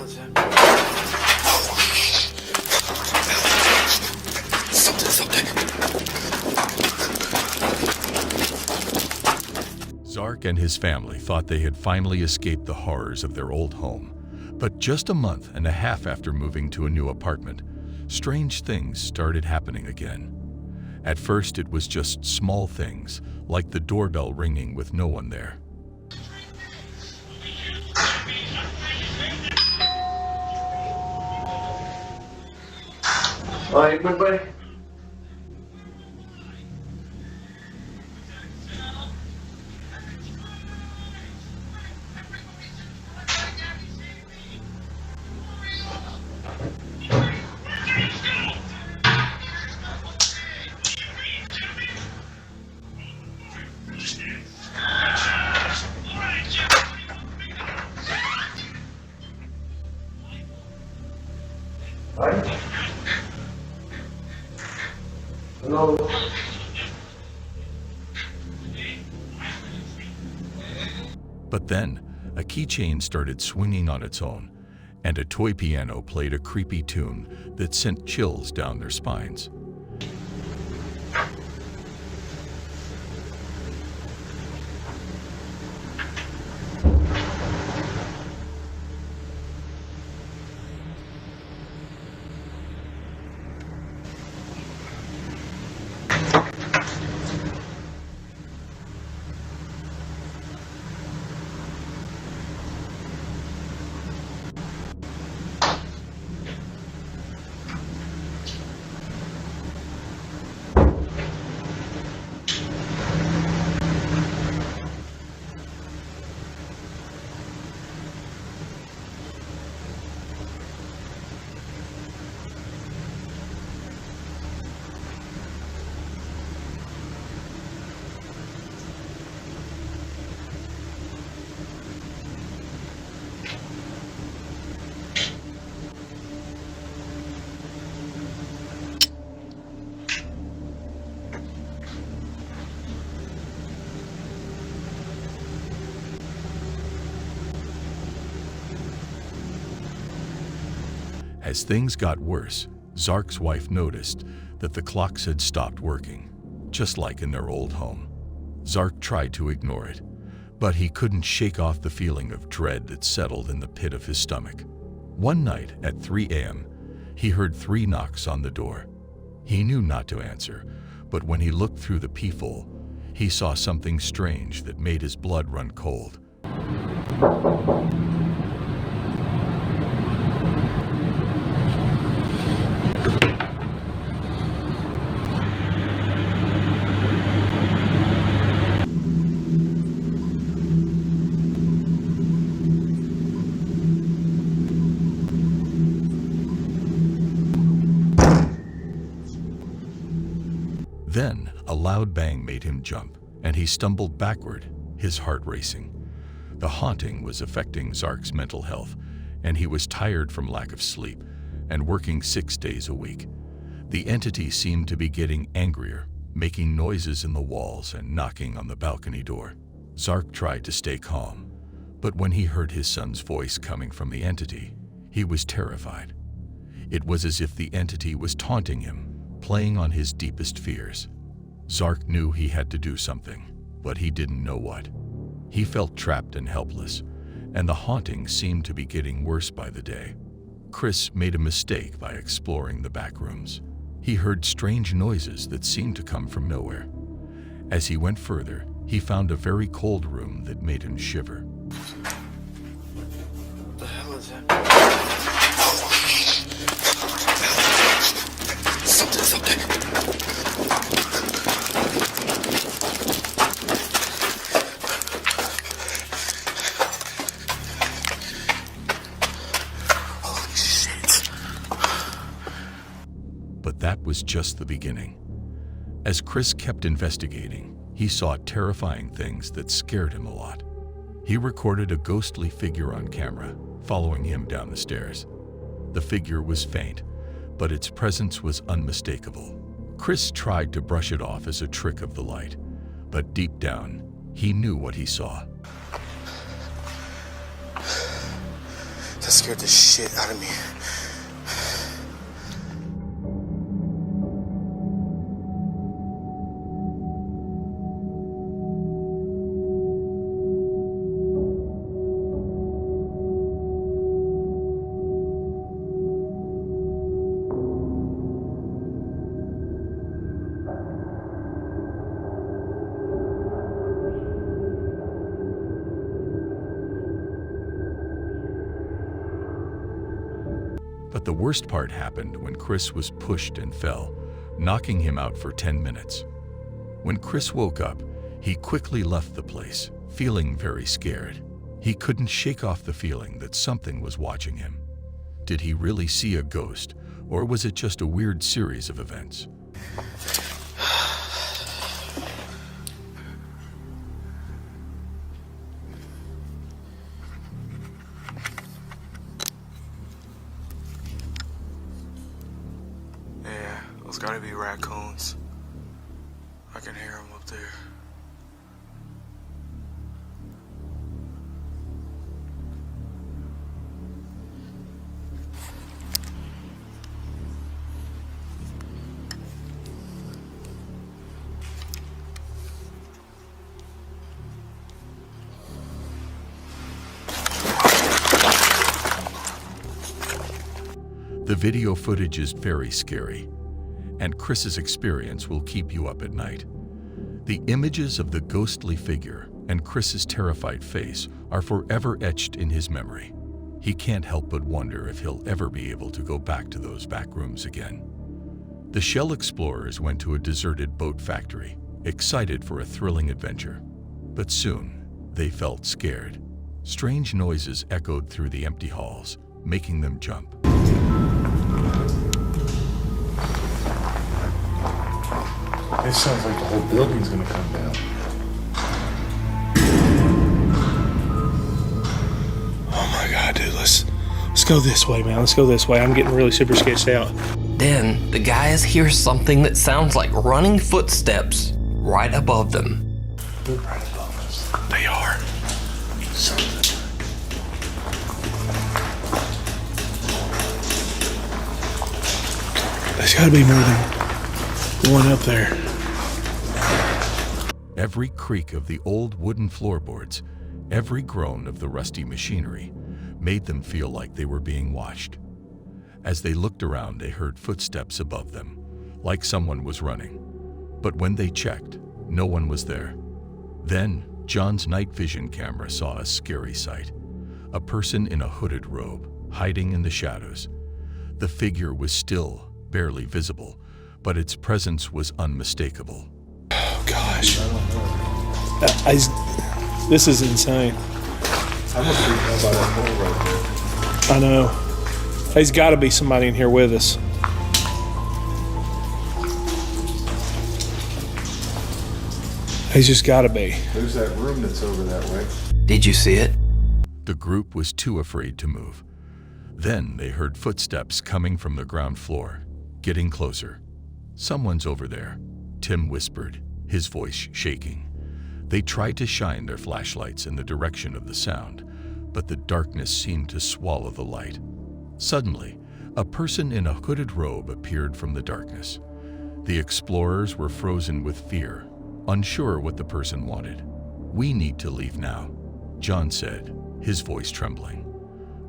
is that? Something. Zark and his family thought they had finally escaped the horrors of their old home. But just a month and a half after moving to a new apartment, strange things started happening again. At first, it was just small things, like the doorbell ringing with no one there. Hi, goodbye. Hi. Hello. But then, a keychain started swinging on its own, and a toy piano played a creepy tune that sent chills down their spines. As things got worse, Zark's wife noticed that the clocks had stopped working, just like in their old home. Zark tried to ignore it, but he couldn't shake off the feeling of dread that settled in the pit of his stomach. One night at 3 a.m., he heard 3 knocks on the door. He knew not to answer, but when he looked through the peephole, he saw something strange that made his blood run cold. Then, a loud bang made him jump, and he stumbled backward, his heart racing. The haunting was affecting Zark's mental health, and he was tired from lack of sleep and working 6 days a week. The entity seemed to be getting angrier, making noises in the walls and knocking on the balcony door. Zark tried to stay calm, but when he heard his son's voice coming from the entity, he was terrified. It was as if the entity was taunting him, playing on his deepest fears. Zark knew he had to do something, but he didn't know what. He felt trapped and helpless, and the haunting seemed to be getting worse by the day. Chris made a mistake by exploring the back rooms. He heard strange noises that seemed to come from nowhere. As he went further, he found a very cold room that made him shiver. What the hell is that? Something. Holy shit. But that was just the beginning. As Chris kept investigating, he saw terrifying things that scared him a lot. He recorded a ghostly figure on camera, following him down the stairs. The figure was faint, but its presence was unmistakable. Chris tried to brush it off as a trick of the light, but deep down, he knew what he saw. That scared the shit out of me. But the worst part happened when Chris was pushed and fell, knocking him out for 10 minutes. When Chris woke up, he quickly left the place, feeling very scared. He couldn't shake off the feeling that something was watching him. Did he really see a ghost, or was it just a weird series of events? Those gotta be raccoons. I can hear them up there. The video footage is very scary, and Chris's experience will keep you up at night. The images of the ghostly figure and Chris's terrified face are forever etched in his memory. He can't help but wonder if he'll ever be able to go back to those back rooms again. The Shell explorers went to a deserted boat factory, excited for a thrilling adventure. But soon, they felt scared. Strange noises echoed through the empty halls, making them jump. It sounds like the whole building's gonna come down. Oh my God, dude, let's go this way, man. Let's go this way. I'm getting really super sketched out. Then the guys hear something that sounds like running footsteps right above them. Right above us. They are. There's gotta be more than one up there. Every creak of the old wooden floorboards, every groan of the rusty machinery, made them feel like they were being watched. As they looked around, they heard footsteps above them, like someone was running. But when they checked, no one was there. Then, John's night vision camera saw a scary sight. A person in a hooded robe, hiding in the shadows. The figure was still barely visible, but its presence was unmistakable. Oh gosh. This is insane. I'm gonna freak out by that hole right there. I know. There's gotta be somebody in here with us. There's just gotta be. There's that room that's over that way. Did you see it? The group was too afraid to move. Then they heard footsteps coming from the ground floor, getting closer. "Someone's over there," Tim whispered, his voice shaking. They tried to shine their flashlights in the direction of the sound, but the darkness seemed to swallow the light. Suddenly, a person in a hooded robe appeared from the darkness. The explorers were frozen with fear, unsure what the person wanted. "We need to leave now," John said, his voice trembling.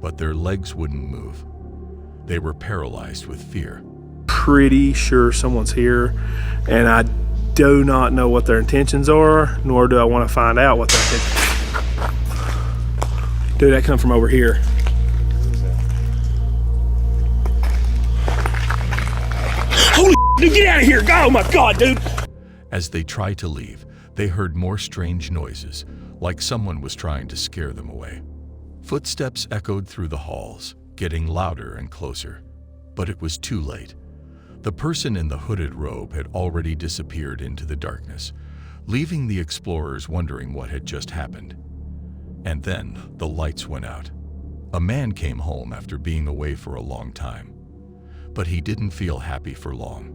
But their legs wouldn't move. They were paralyzed with fear. Pretty sure someone's here, and I do not know what their intentions are, nor do I want to find out what their intentions. Dude, that come from over here. Holy dude, get out of here! Oh my God, dude! As they tried to leave, they heard more strange noises, like someone was trying to scare them away. Footsteps echoed through the halls, getting louder and closer. But it was too late. The person in the hooded robe had already disappeared into the darkness, leaving the explorers wondering what had just happened. And then the lights went out. A man came home after being away for a long time. But he didn't feel happy for long.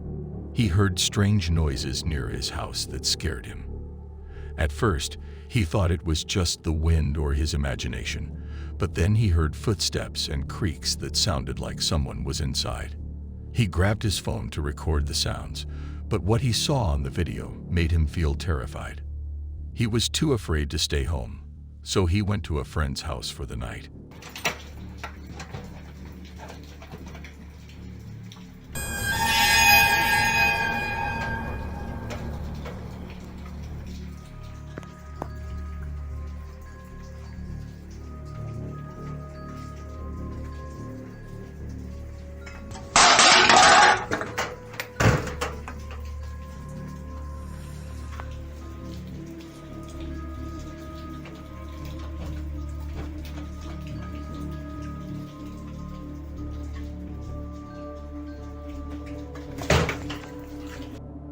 He heard strange noises near his house that scared him. At first, he thought it was just the wind or his imagination, But then he heard footsteps and creaks that sounded like someone was inside. He grabbed his phone to record the sounds, but what he saw on the video made him feel terrified. He was too afraid to stay home, so he went to a friend's house for the night.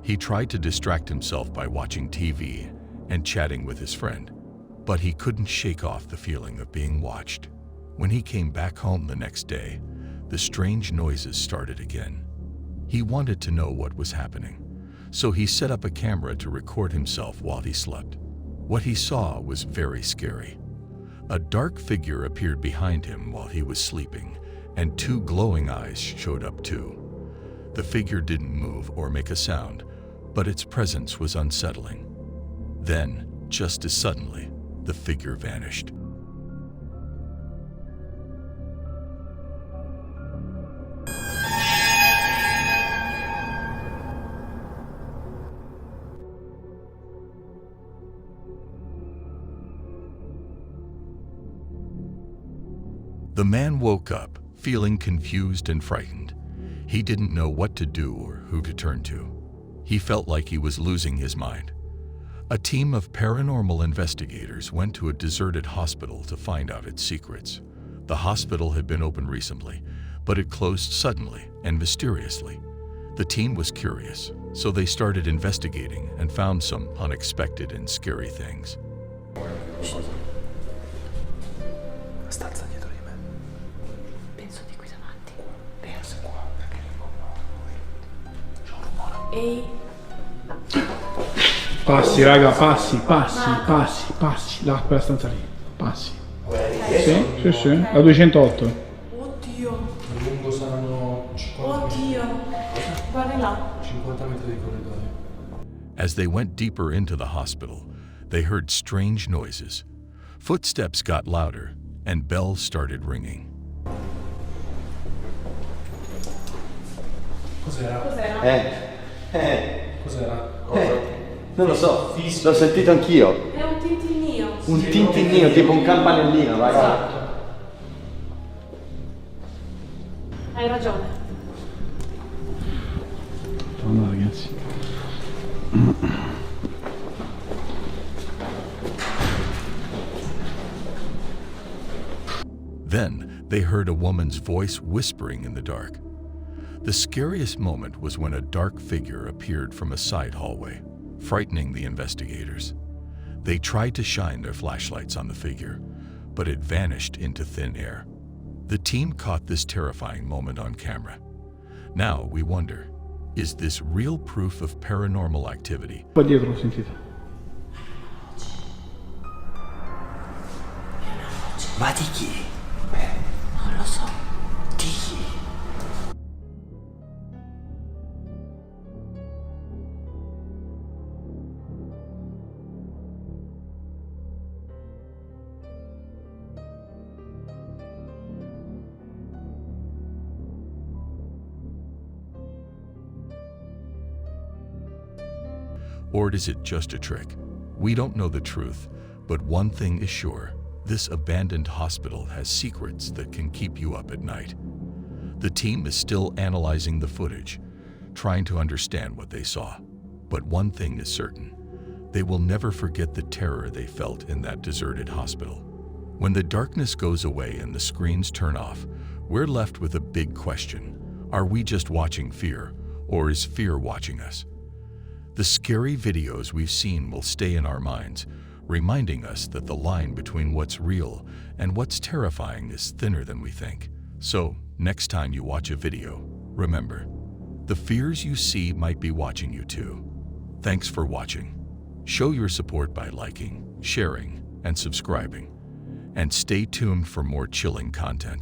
He tried to distract himself by watching TV and chatting with his friend, but he couldn't shake off the feeling of being watched. When he came back home the next day, the strange noises started again. He wanted to know what was happening, so he set up a camera to record himself while he slept. What he saw was very scary. A dark figure appeared behind him while he was sleeping, and two glowing eyes showed up too. The figure didn't move or make a sound, but its presence was unsettling. Then, just as suddenly, the figure vanished. The man woke up, feeling confused and frightened. He didn't know what to do or who to turn to. He felt like he was losing his mind. A team of paranormal investigators went to a deserted hospital to find out its secrets. The hospital had been open recently, but it closed suddenly and mysteriously. The team was curious, so they started investigating and found some unexpected and scary things. Stanza dietro di me. Penso di qui davanti. Pensa qua, perché c'è un rumore. Ehi, Passi, raga, passi. Là, quella stanza lì. Passi. Sì. A 208. oddio, Il lungo saranno 50 oddio. Guarda là. 50 metri di corridoio. As they went deeper into the hospital, they heard strange noises. Footsteps got louder, and bells started ringing. Cos'era? Cos'era? Non lo so, l'ho sentito anch'io. È un tintinnio. Un tintinnio, tipo un campanellino, vai. Hai ragione. Torna, ragazzi. Then they heard a woman's voice whispering in the dark. The scariest moment was when a dark figure appeared from a side hallway, frightening the investigators. They tried to shine their flashlights on the figure, but it vanished into thin air. The team caught this terrifying moment on camera. Now we wonder, is this real proof of paranormal activity? Qua dietro l'ho sentito. Ma di chi? Non lo so. Di chi? Or is it just a trick? We don't know the truth, but one thing is sure. This abandoned hospital has secrets that can keep you up at night. The team is still analyzing the footage, trying to understand what they saw. But one thing is certain. They will never forget the terror they felt in that deserted hospital. When the darkness goes away and the screens turn off, we're left with a big question. Are we just watching fear, or is fear watching us? The scary videos we've seen will stay in our minds, reminding us that the line between what's real and what's terrifying is thinner than we think. So, next time you watch a video, remember, the fears you see might be watching you too. Thanks for watching. Show your support by liking, sharing, and subscribing. and stay tuned for more chilling content.